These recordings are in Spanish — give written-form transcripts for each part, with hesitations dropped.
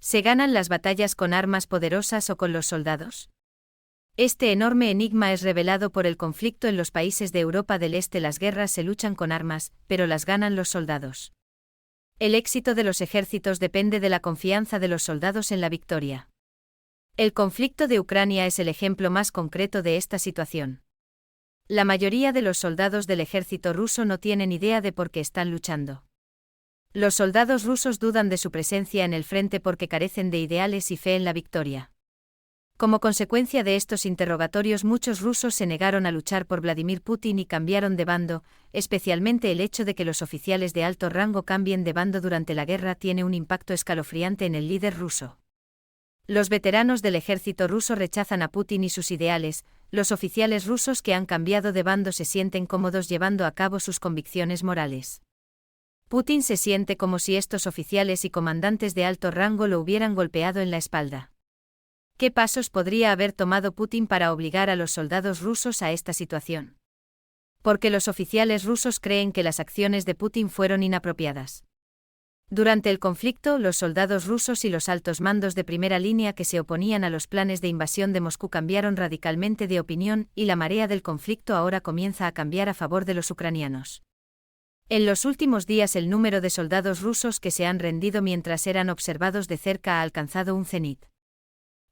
¿Se ganan las batallas con armas poderosas o con los soldados? Este enorme enigma es revelado por el conflicto en los países de Europa del Este. Las guerras se luchan con armas, pero las ganan los soldados. El éxito de los ejércitos depende de la confianza de los soldados en la victoria. El conflicto de Ucrania es el ejemplo más concreto de esta situación. La mayoría de los soldados del ejército ruso no tienen idea de por qué están luchando. Los soldados rusos dudan de su presencia en el frente porque carecen de ideales y fe en la victoria. Como consecuencia de estos interrogatorios, muchos rusos se negaron a luchar por Vladimir Putin y cambiaron de bando. Especialmente el hecho de que los oficiales de alto rango cambien de bando durante la guerra tiene un impacto escalofriante en el líder ruso. Los veteranos del ejército ruso rechazan a Putin y sus ideales. Los oficiales rusos que han cambiado de bando se sienten cómodos llevando a cabo sus convicciones morales. Putin se siente como si estos oficiales y comandantes de alto rango lo hubieran golpeado en la espalda. ¿Qué pasos podría haber tomado Putin para obligar a los soldados rusos a esta situación? Porque los oficiales rusos creen que las acciones de Putin fueron inapropiadas. Durante el conflicto, los soldados rusos y los altos mandos de primera línea que se oponían a los planes de invasión de Moscú cambiaron radicalmente de opinión y la marea del conflicto ahora comienza a cambiar a favor de los ucranianos. En los últimos días el número de soldados rusos que se han rendido mientras eran observados de cerca ha alcanzado un cenit.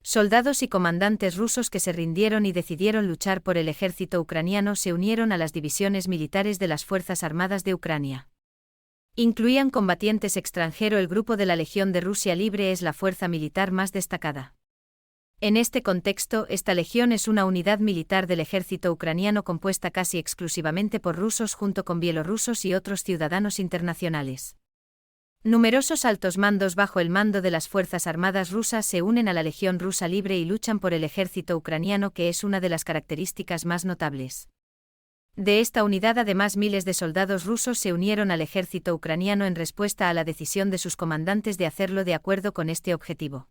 Soldados y comandantes rusos que se rindieron y decidieron luchar por el ejército ucraniano se unieron a las divisiones militares de las Fuerzas Armadas de Ucrania. Incluían combatientes extranjeros. El grupo de la Legión de Rusia Libre es la fuerza militar más destacada. En este contexto, esta legión es una unidad militar del ejército ucraniano compuesta casi exclusivamente por rusos junto con bielorrusos y otros ciudadanos internacionales. Numerosos altos mandos bajo el mando de las Fuerzas Armadas rusas se unen a la Legión Rusa Libre y luchan por el ejército ucraniano, que es una de las características más notables. De esta unidad, además, miles de soldados rusos se unieron al ejército ucraniano en respuesta a la decisión de sus comandantes de hacerlo de acuerdo con este objetivo.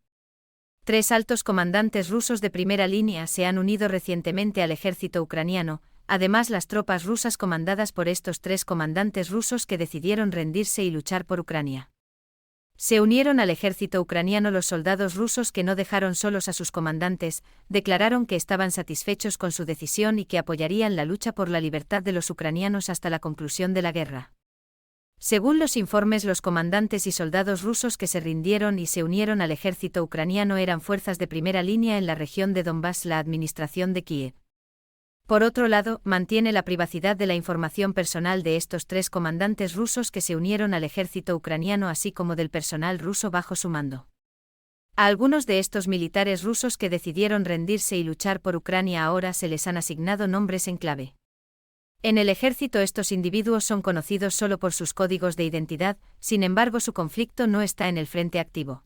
3 altos comandantes rusos de primera línea se han unido recientemente al ejército ucraniano. Además, las tropas rusas comandadas por estos 3 comandantes rusos que decidieron rendirse y luchar por Ucrania. Se unieron al ejército ucraniano. Los soldados rusos que no dejaron solos a sus comandantes, declararon que estaban satisfechos con su decisión y que apoyarían la lucha por la libertad de los ucranianos hasta la conclusión de la guerra. Según los informes, los comandantes y soldados rusos que se rindieron y se unieron al ejército ucraniano eran fuerzas de primera línea en la región de Donbass. La administración de Kiev, por otro lado, mantiene la privacidad de la información personal de estos 3 comandantes rusos que se unieron al ejército ucraniano, así como del personal ruso bajo su mando. A algunos de estos militares rusos que decidieron rendirse y luchar por Ucrania ahora se les han asignado nombres en clave. En el ejército estos individuos son conocidos solo por sus códigos de identidad, sin embargo su conflicto no está en el frente activo.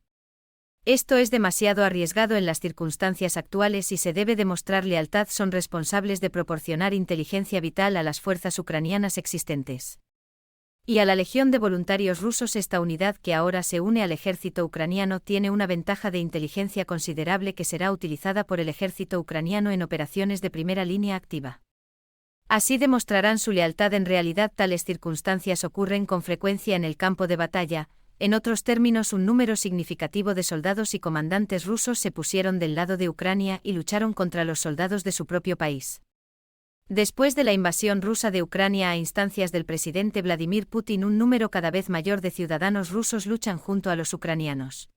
Esto es demasiado arriesgado en las circunstancias actuales y se debe demostrar lealtad. Son responsables de proporcionar inteligencia vital a las fuerzas ucranianas existentes. Y a la Legión de Voluntarios Rusos. Esta unidad que ahora se une al ejército ucraniano tiene una ventaja de inteligencia considerable que será utilizada por el ejército ucraniano en operaciones de primera línea activa. Así demostrarán su lealtad. En realidad, tales circunstancias ocurren con frecuencia en el campo de batalla. En otros términos, un número significativo de soldados y comandantes rusos se pusieron del lado de Ucrania y lucharon contra los soldados de su propio país. Después de la invasión rusa de Ucrania a instancias del presidente Vladimir Putin, un número cada vez mayor de ciudadanos rusos luchan junto a los ucranianos.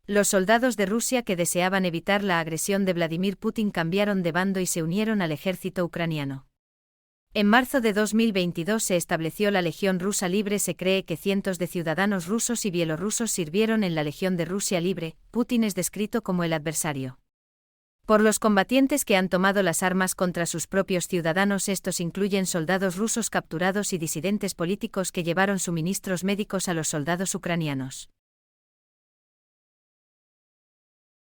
Los soldados de Rusia que deseaban evitar la agresión de Vladimir Putin cambiaron de bando y se unieron al ejército ucraniano. En marzo de 2022 se estableció la Legión Rusa Libre. Se cree que cientos de ciudadanos rusos y bielorrusos sirvieron en la Legión de Rusia Libre. Putin es descrito como el adversario por los combatientes que han tomado las armas contra sus propios ciudadanos. Estos incluyen soldados rusos capturados y disidentes políticos que llevaron suministros médicos a los soldados ucranianos.